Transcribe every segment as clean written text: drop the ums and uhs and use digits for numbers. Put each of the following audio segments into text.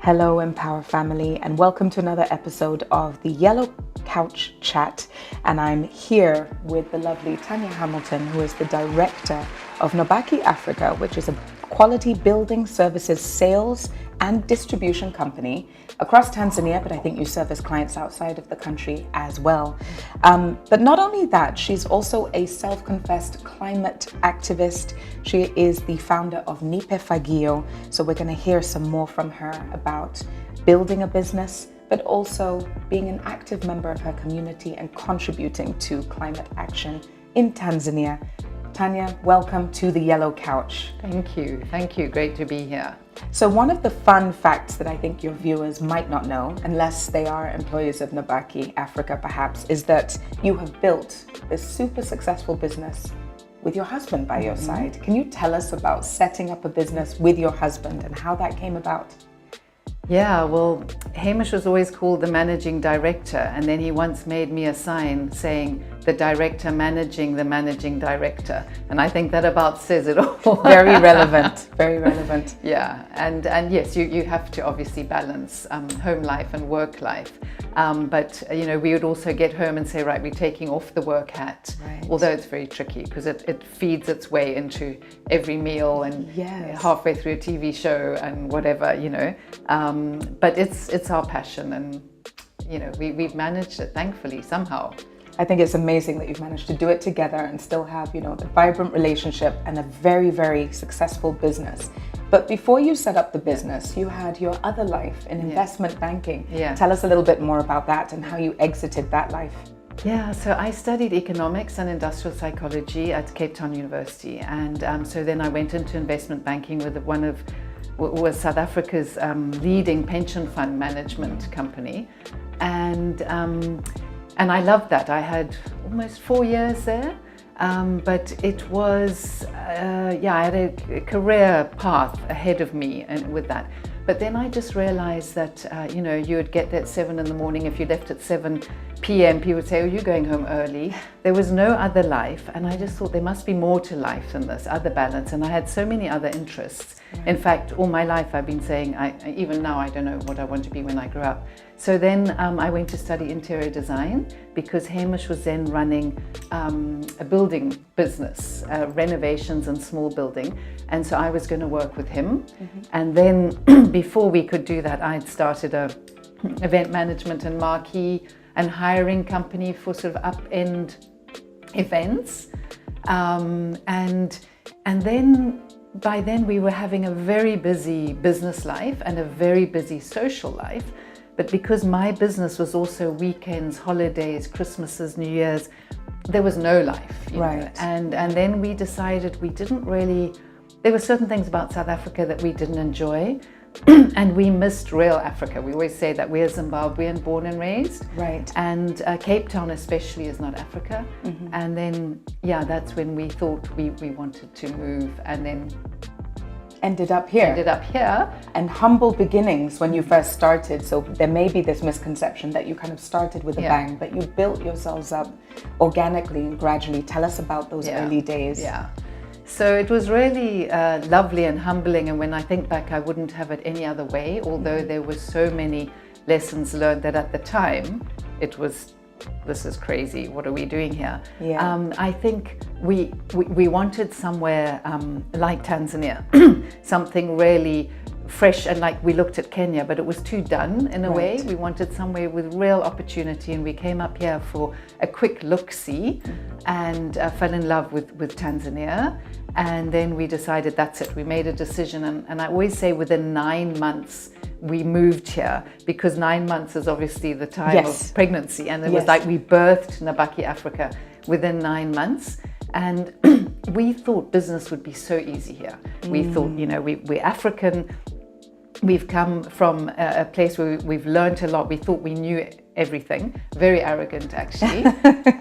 Hello, Empower family, and welcome to another episode of the Yellow Couch Chat. And I'm here with the lovely Tania Hamilton, who is the director of Nabaki Afrika, which is a quality building services sales and distribution company across Tanzania, but I think you service clients outside of the country as well. But not only that, she's also a self-confessed climate activist. She is the founder of Nipe Fagio. So we're going to hear some more from her about building a business, but also being an active member of her community and contributing to climate action in Tanzania. Tania, welcome to the Yellow Couch. Thank you. Great to be here. So one of the fun facts that I think your viewers might not know, unless they are employees of Nabaki Afrika perhaps, is that you have built this super successful business with your husband by your side. Can you tell us about setting up a business with your husband and how that came about? Yeah, well, Hamish was always called the managing director, and then he once made me a sign saying the director managing the managing director, and I think that about says it all. Very relevant, very relevant. Yeah, and yes, you have to obviously balance home life and work life, but you know, we would also get home and say, right, we're taking off the work hat, right. Although it's very tricky because it feeds its way into every meal and halfway through a TV show and whatever, you know. But it's our passion, and you know, we've managed it thankfully somehow. I think it's amazing that you've managed to do it together and still have, you know, the vibrant relationship and a very, very successful business. But before you set up the business, you had your other life in investment banking. Yeah. Tell us a little bit more about that and how you exited that life. Yeah, so I studied economics and industrial psychology at Cape Town University, and so then I went into investment banking with was South Africa's leading pension fund management company, and I loved that. I had almost 4 years there, but it was I had a career path ahead of me and with that. But then I just realized that you know, you would get there at 7 in the morning. If you left at 7 p.m, people would say, oh, you're going home early. There was no other life, and I just thought there must be more to life than this, other balance. And I had so many other interests. In fact, all my life I've been saying, even now I don't know what I want to be when I grow up. So then I went to study interior design because Hamish was then running a building business, renovations and small building. And so I was going to work with him. And then before we could do that, I'd started a event management and marquee and hiring company for sort of up-end events. And then by then we were having a very busy business life and a very busy social life. But because my business was also weekends, holidays, Christmases, New Year's, there was no life. You know? And then we decided we didn't really, there were certain things about South Africa that we didn't enjoy. And we missed real Africa. We always say that we're Zimbabwean born and raised. Right. And Cape Town especially is not Africa. And then, yeah, that's when we thought we wanted to move, and then ended up here. And humble beginnings when you first started. So there may be this misconception that you kind of started with a bang, but you built yourselves up organically and gradually. Tell us about those early days. Yeah. So it was really lovely and humbling, and when I think back, I wouldn't have it any other way, although there were so many lessons learned that at the time it was, this is crazy, what are we doing here? I think we wanted somewhere like Tanzania, something really fresh, and like we looked at Kenya, but it was too done in a way. We wanted somewhere with real opportunity, and we came up here for a quick look-see and fell in love with Tanzania. And then we decided that's it. We made a decision, and I always say within 9 months we moved here, because 9 months is obviously the time of pregnancy, and it was like we birthed Nabaki Afrika within 9 months. And we thought business would be so easy here. We thought, you know, we're African. We've come from a place where we've learned a lot. We thought we knew everything, very arrogant actually.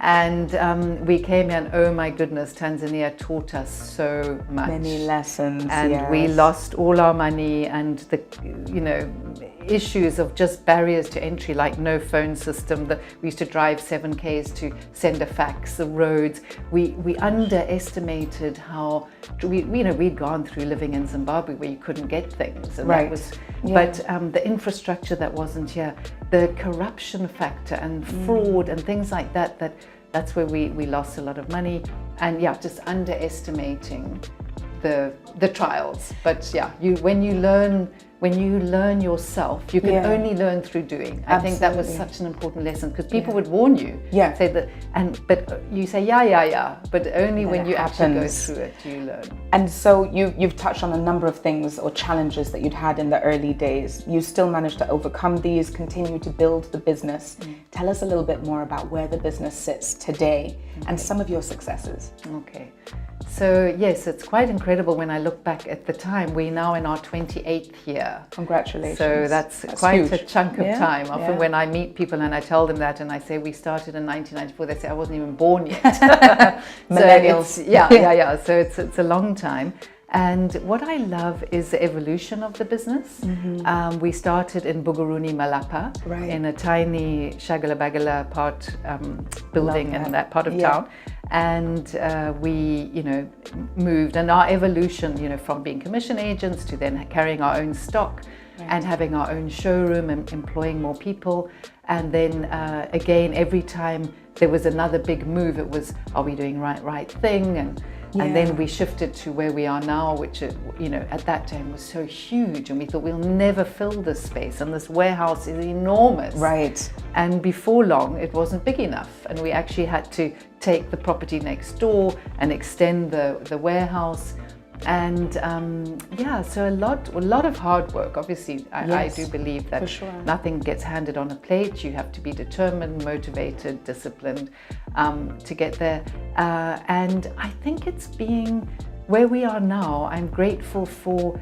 And we came here and oh my goodness, Tanzania taught us so much. Many lessons. And we lost all our money, and the issues of just barriers to entry, like no phone system. We used to drive 7Ks to send a fax. The roads, we underestimated how we'd gone through living in Zimbabwe where you couldn't get things, and that was. But the infrastructure that wasn't here, the corruption factor and fraud and things like that's where we lost a lot of money, and just underestimating the trials. But when you learn yourself, you can only learn through doing. I think that was such an important lesson, because people would warn you, say that, but you say but only when you actually go through it do you learn. And so you've touched on a number of things or challenges that you'd had in the early days. You still managed to overcome these, continue to build the business. Tell us a little bit more about where the business sits today and some of your successes. Okay. So yes, it's quite incredible when I look back at the time. We're now in our 28th year. Congratulations. So that's quite huge. a chunk of time. Often when I meet people and I tell them that and I say we started in 1994, they say I wasn't even born yet. Millennials. So it's a long time. And what I love is the evolution of the business. We started in Buguruni, Malapa, in a tiny Shagala-Bagala part building in that part of town. And we, moved, and our evolution, from being commission agents to then carrying our own stock and having our own showroom and employing more people. And then again, every time there was another big move, it was, are we doing right thing? And then we shifted to where we are now, which, at that time was so huge. And we thought we'll never fill this space. And this warehouse is enormous. Right. And before long, it wasn't big enough. And we actually had to take the property next door and extend the warehouse. And so a lot of hard work. Obviously, I do believe that nothing gets handed on a plate. You have to be determined, motivated, disciplined to get there. And I think it's being where we are now. I'm grateful for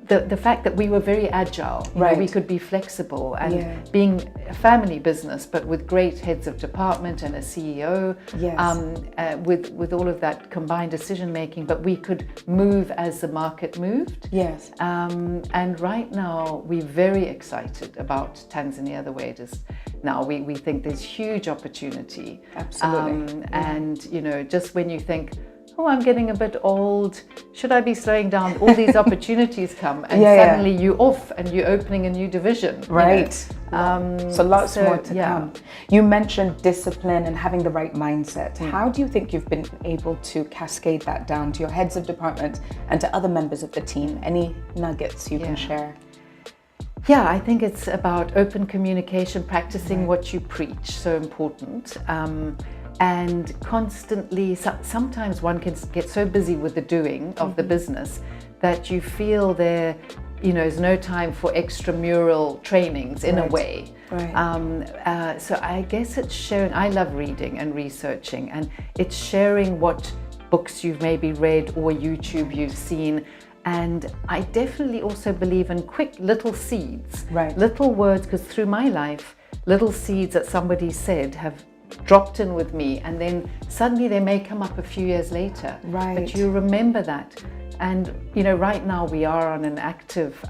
the fact that we were very agile. We could be flexible, and being a family business, but with great heads of department and a CEO, with all of that combined decision making, but we could move as the market moved. And right now we're very excited about Tanzania the way it is now. We think there's huge opportunity. Absolutely. And just when you think, oh, I'm getting a bit old, should I be slowing down? All these opportunities come, and suddenly you're off and you're opening a new division. Right. So lots more to come. You mentioned discipline and having the right mindset. How do you think you've been able to cascade that down to your heads of department and to other members of the team? Any nuggets you can share? Yeah, I think it's about open communication, practicing what you preach, so important. And constantly, sometimes one can get so busy with the doing of the business that you feel there, is no time for extramural trainings in a way. So I guess it's sharing. I love reading and researching, and it's sharing what books you've maybe read or YouTube you've seen. And I definitely also believe in quick little seeds, little words, because through my life, little seeds that somebody said have dropped in with me, and then suddenly they may come up a few years later. But you remember that. And right now we are on an active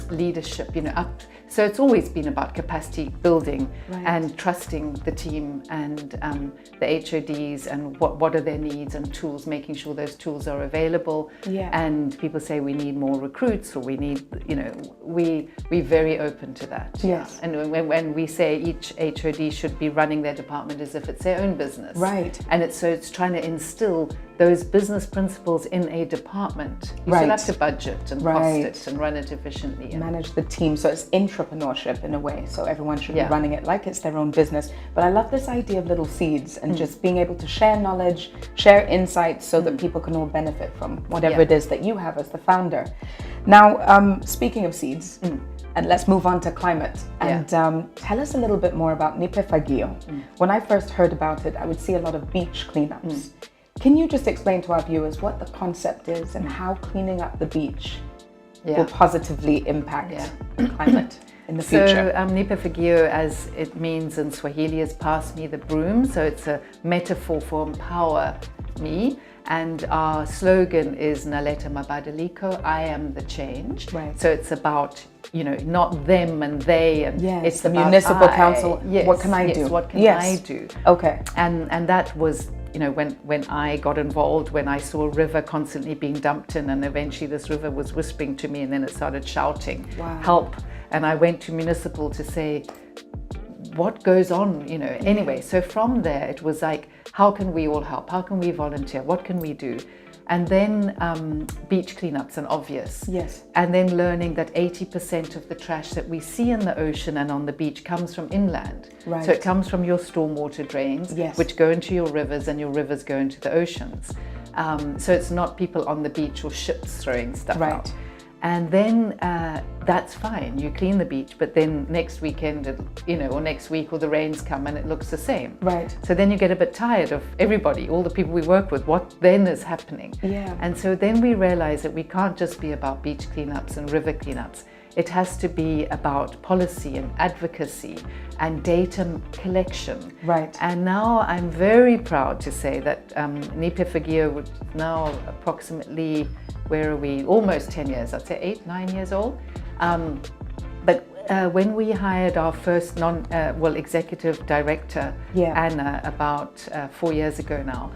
leadership, so it's always been about capacity building and trusting the team and the HODs and what are their needs and tools, making sure those tools are available. And people say we need more recruits, or we need, we're very open to that. And when we say each HOD should be running their department as if it's their own business. And it's trying to instill those business principles in a department. You still have to budget and cost it and run it efficiently. Manage the team. So it's intrapreneurship in a way. So everyone should be running it like it's their own business. But I love this idea of little seeds and just being able to share knowledge, share insights so that people can all benefit from whatever it is that you have as the founder. Now, speaking of seeds, and let's move on to climate. And tell us a little bit more about Nipe Fagio. When I first heard about it, I would see a lot of beach cleanups. Can you just explain to our viewers what the concept is and how cleaning up the beach will positively impact the climate? in the future? So Nipe Fagio, as it means in Swahili, is pass me the broom. So it's a metaphor for empower me. And our slogan is Naleta Mabadiliko, I am the change. Right. So it's about, you know, not them and they, and it's the about municipal council. Yes, what can I do? What can I do? Okay. And that was, you know, when I got involved, when I saw a river constantly being dumped in, and eventually this river was whispering to me, and then it started shouting, help. And I went to municipal to say, what goes on, you know? Anyway, so from there it was like, how can we all help? How can we volunteer? What can we do? And then beach cleanups, and obvious. Yes. And then learning that 80% of the trash that we see in the ocean and on the beach comes from inland. Right. So it comes from your stormwater drains, which go into your rivers, and your rivers go into the oceans. So it's not people on the beach or ships throwing stuff out. And then that's fine, you clean the beach, but then next weekend, you know, or next week, or the rains come and it looks the same. Right. So then you get a bit tired of everybody, all the people we work with, what then is happening? Yeah. And so then we realize that we can't just be about beach cleanups and river cleanups. It has to be about policy and advocacy and data collection. Right. And now I'm very proud to say that Nipe Fagio would now approximately, where are we? Almost 10 years, I'd say 8, 9 years old. But when we hired our first executive director, Anna, about 4 years ago now,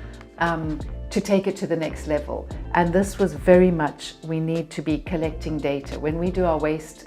to take it to the next level. And this was very much, we need to be collecting data. When we do our waste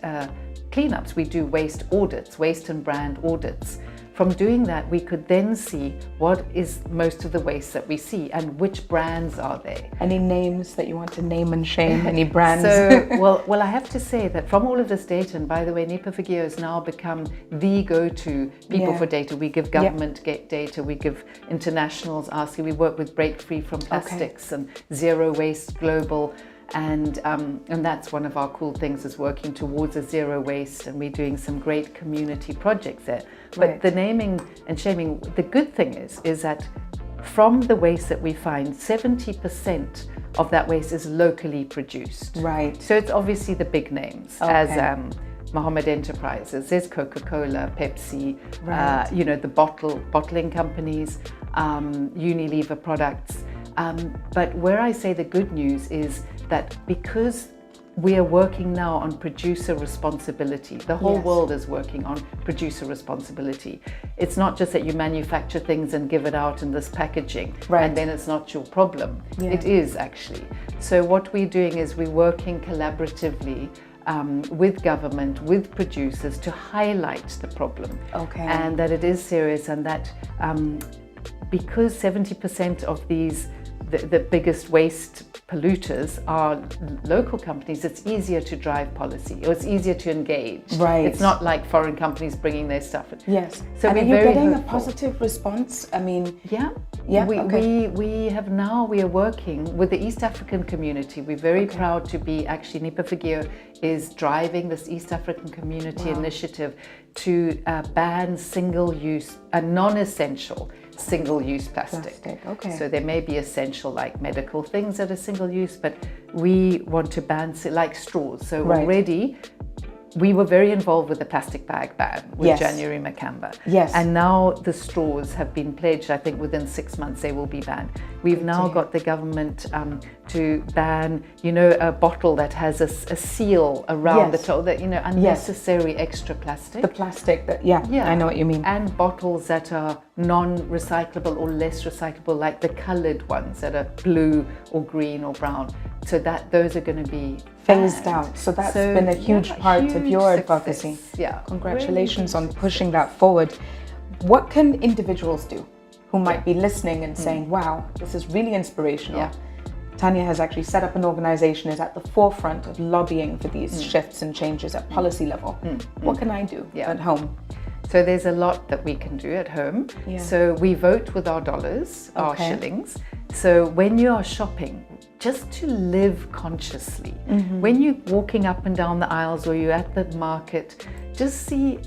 cleanups, we do waste audits, waste and brand audits. From doing that, we could then see what is most of the waste that we see and which brands are they. Any names that you want to name and shame? Any brands? So, well, I have to say that from all of this data, and by the way, Nipe Fagio has now become the go-to people for data. We give government data, we give internationals asking, we work with Break Free from Plastics and Zero Waste Global. And that's one of our cool things, is working towards a zero waste, and we're doing some great community projects there. But the naming and shaming, the good thing is that from the waste that we find, 70% of that waste is locally produced. Right. So it's obviously the big names, as Mohammed Enterprises, there's Coca-Cola, Pepsi, you know, the bottling companies, Unilever products. But where I say the good news is that because we are working now on producer responsibility, the whole world is working on producer responsibility. It's not just that you manufacture things and give it out in this packaging and then it's not your problem. It is actually. So what we're doing is we're working collaboratively with government, with producers, to highlight the problem and that it is serious, and that because 70% of these the biggest waste polluters are local companies, it's easier to drive policy, or it's easier to engage. Right. It's not like foreign companies bringing their stuff in. Yes. So and we're are you very getting hopeful. a positive response? I mean, we are working with the East African community. We're very proud to be, actually, Nipe Fagio is driving this East African community initiative to ban single-use, non-essential single-use plastic. So there may be essential, like medical things that are single-use, but we want to ban like straws. So already we were very involved with the plastic bag ban with January Makamba. And now the straws have been pledged. I think within 6 months they will be banned. We've now got the government to ban, you know, a bottle that has a seal around the top, that, you know, unnecessary extra plastic. The plastic that, I know what you mean. And bottles that are non-recyclable or less recyclable, like the colored ones that are blue or green or brown. So that those are going to be phased out. So that's been a huge part of your advocacy. Yeah. Congratulations on pushing that forward. What can individuals do who might be listening and saying, wow, this is really inspirational? Tania has actually set up an organization, is at the forefront of lobbying for these shifts and changes at policy level. What can I do at home? So there's a lot that we can do at home. So we vote with our dollars, our shillings. So when you are shopping, just to live consciously. When you're walking up and down the aisles, or you're at the market, just see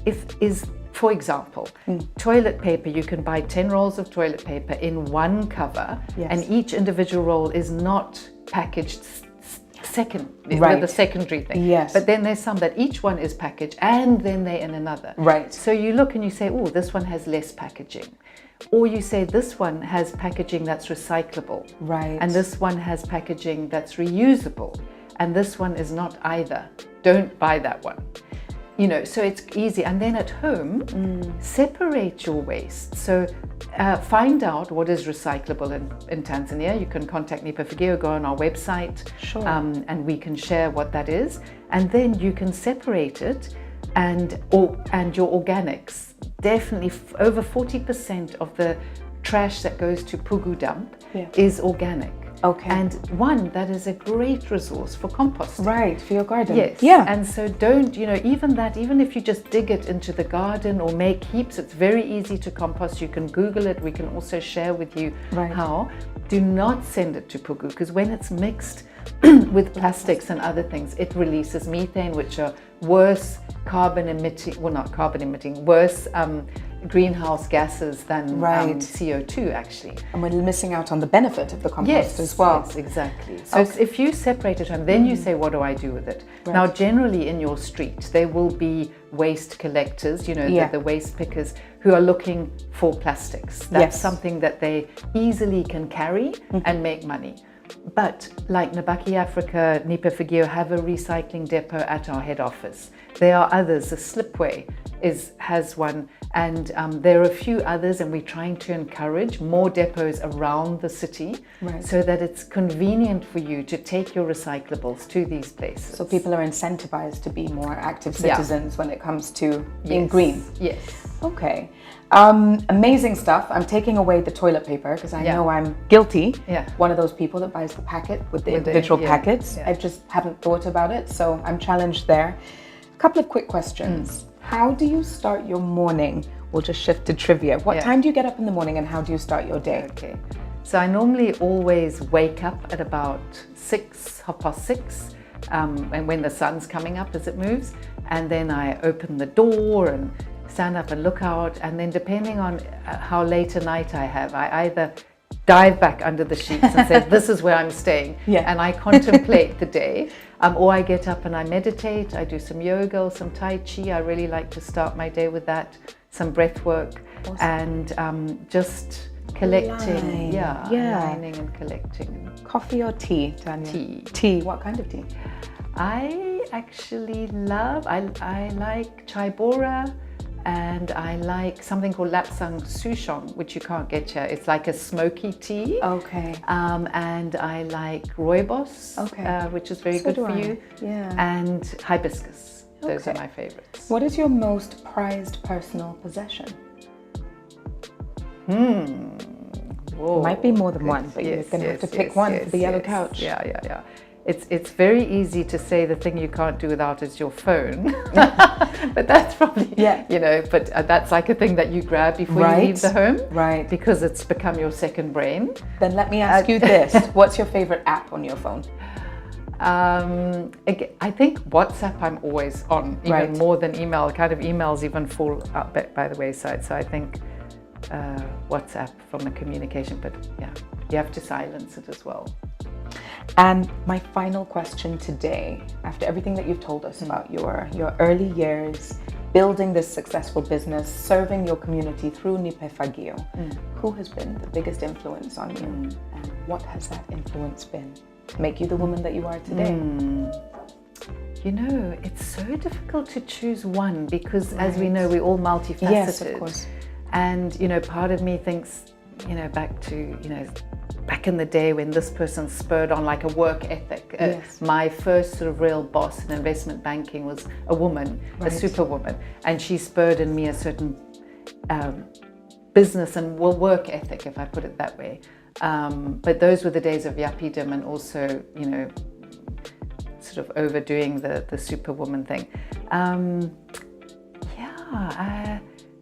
for example, toilet paper, you can buy 10 rolls of toilet paper in one cover, and each individual roll is not packaged the secondary thing. Yes. But then there's some that each one is packaged and then they're in another. Right. So you look and you say, oh, this one has less packaging. Or you say this one has packaging that's recyclable. Right. And this one has packaging that's reusable. And this one is not either. Don't buy that one. You know, so it's easy. And then at home, separate your waste. So find out what is recyclable in Tanzania. You can contact Nipe Fagio, go on our website, Sure. And we can share what that is. And then you can separate it and your organics. Definitely over 40% of the trash that goes to Pugu dump is organic. Okay. And one, that is a great resource for composting. Right, for your garden. Yes. Yeah. And so don't, even if you just dig it into the garden or make heaps, it's very easy to compost. You can Google it. We can also share with you how. Do not send it to Pugu, because when it's mixed with plastics and other things, it releases methane, which are worse worse greenhouse gases than CO2 actually. And we're missing out on the benefit of the compost as well. Yes, exactly. So if you separate it and then you say, what do I do with it? Right. Now, generally in your street, there will be waste collectors, the waste pickers who are looking for plastics. That's something that they easily can carry and make money. But like Nabaki Afrika, Nipe Fagio have a recycling depot at our head office. There are others. The Slipway has one, and there are a few others, and we're trying to encourage more depots around the city so that it's convenient for you to take your recyclables to these places. So people are incentivized to be more active citizens when it comes to being green. Yes. Okay. Amazing stuff. I'm taking away the toilet paper because I know I'm guilty. Yeah. One of those people that buys the packet with the individual packets. I just haven't thought about it, so I'm challenged there. A couple of quick questions. How do you start your morning? We'll just shift to trivia. What time do you get up in the morning and how do you start your day? Okay. So I normally always wake up at about 6:30, and when the sun's coming up as it moves, and then I open the door and stand up and look out, and then depending on how late a night I have, I either dive back under the sheets and say, this is where I'm staying, and I contemplate the day, or I get up and I meditate, I do some yoga or some Tai Chi. I really like to start my day with that, some breath work, and just collecting, aligning and collecting. Coffee or tea, Tania? Tea. What kind of tea? I actually I like chai bora, and I like something called lapsang souchong, which you can't get here. It's like a smoky tea. Okay. And I like rooibos, which is very good for you. Yeah. And hibiscus. Those are my favorites. What is your most prized personal possession? Whoa. Might be more than one, but you're going to have to pick one for the yellow couch. Yeah. It's very easy to say the thing you can't do without is your phone, but that's probably, but that's like a thing that you grab before you leave the home, because it's become your second brain. Then let me ask you this, what's your favorite app on your phone? I think WhatsApp I'm always on, even more than email. Kind of emails even fall out by the wayside, so I think WhatsApp from a communication, but you have to silence it as well. And my final question today, after everything that you've told us about your early years, building this successful business, serving your community through Nipe Fagio, who has been the biggest influence on you? And what has that influence been to make you the woman that you are today? It's so difficult to choose one because, as we know, we're all multifaceted. Yes, of course. And, part of me thinks, back in the day when this person spurred on like a work ethic. My first sort of real boss in investment banking was a woman, a superwoman, and she spurred in me a certain business and work ethic, if I put it that way. But those were the days of yuppie-dom and also, sort of overdoing the superwoman thing.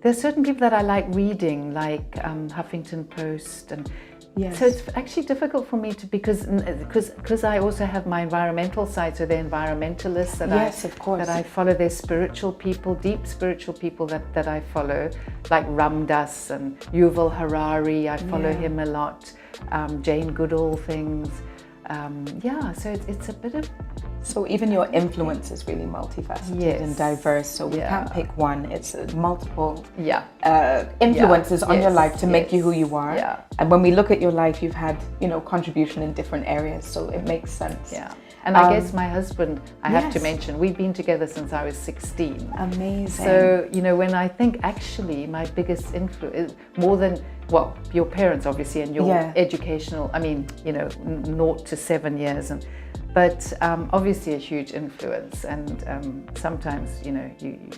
There's certain people that I like reading, like Huffington Post, and so it's actually difficult for me to because I also have my environmental side, so the environmentalists that that I follow. There's spiritual people, deep spiritual people that I follow, like Ram Dass and Yuval Harari. I follow him a lot. Jane Goodall things. So it's a bit of. So even your influence is really multifaceted and diverse. So we can't pick one. It's multiple influences on your life to make you who you are. Yeah. And when we look at your life, you've had, contribution in different areas. So it makes sense. Yeah. And I guess my husband, I have to mention, we've been together since I was 16. Amazing. So, when I think actually my biggest influence, more than, your parents obviously and your educational, 0 to 7 years, but obviously a huge influence. And sometimes, you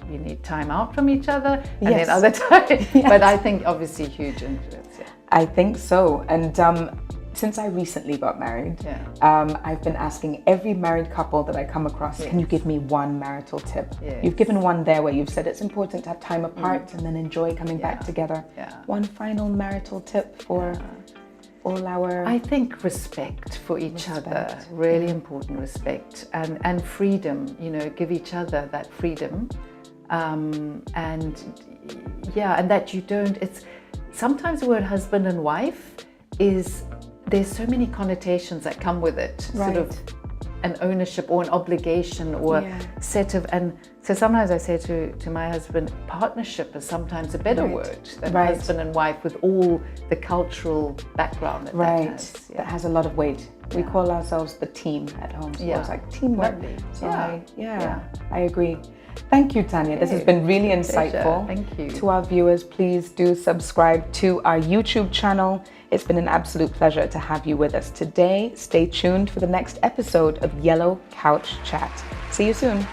need time out from each other and then other time. But I think obviously huge influence. Yeah. I think so. And since I recently got married, I've been asking every married couple that I come across, can you give me one marital tip? You've given one there where you've said it's important to have time apart and then enjoy coming back together. One final marital tip for all our... I think respect for each other, really important respect, and freedom, give each other that freedom. And that you don't, sometimes the word husband and wife there's so many connotations that come with it, sort of an ownership or an obligation or a set of, and so sometimes I say to my husband, partnership is sometimes a better word than husband and wife, with all the cultural background that has. That has a lot of weight. We call ourselves the team at home, so it's like teamwork. So I agree. Thank you, Tania. This has been really insightful. Thank you. To our viewers, please do subscribe to our YouTube channel. It's been an absolute pleasure to have you with us today. Stay tuned for the next episode of Yellow Couch Chat. See you soon.